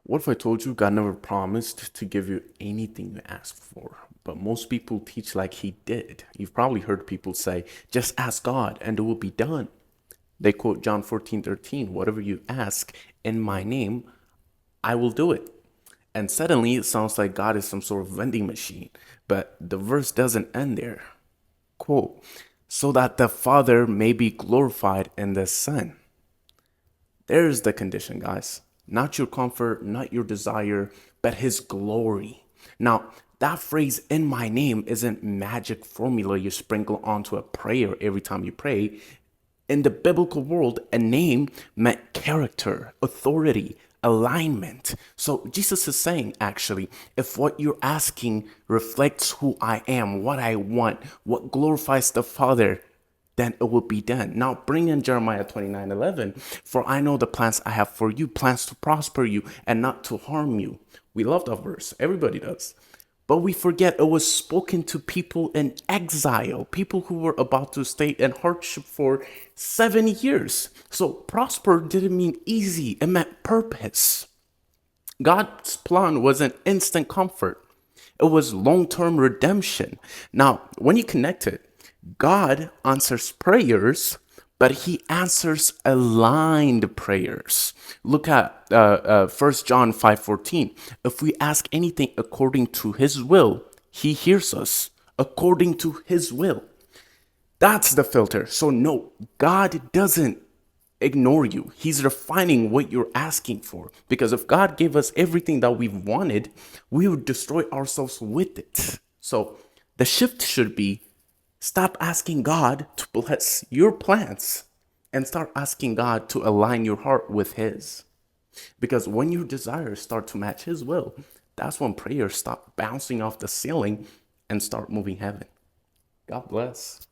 What if I told you God never promised to give you anything you ask for? But most people teach like he did. You've probably heard people say, just ask God and it will be done. They quote John 14:13, whatever you ask in my name, I will do it. And suddenly it sounds like God is some sort of vending machine. But the verse doesn't end there. Quote, so that the Father may be glorified in the Son. There's the condition, guys. Not your comfort, not your desire, but his glory. Now, that phrase in my name isn't magic formula you sprinkle onto a prayer every time you pray. In the biblical world, a name meant character, authority, alignment. So Jesus is saying, actually, if what you're asking reflects who I am, what I want, what glorifies the Father, then it will be done. Now bring in Jeremiah 29:11. For I know the plans I have for you, plans to prosper you and not to harm you. We love that verse. Everybody does. But we forget it was spoken to people in exile, people who were about to stay in hardship for 70 years. So prosper didn't mean easy, it meant purpose. God's plan wasn't instant comfort, it was long term redemption. Now, when you connect it, God answers prayers, but he answers aligned prayers. Look at 1 John 5:14. If we ask anything according to his will, he hears us according to his will. That's the filter. So, no, God doesn't ignore you. He's refining what you're asking for. Because if God gave us everything that we've wanted, we would destroy ourselves with it. So, the shift should be stop asking God to bless your plans and start asking God to align your heart with his. Because when your desires start to match his will, that's when prayers stop bouncing off the ceiling and start moving heaven. God bless.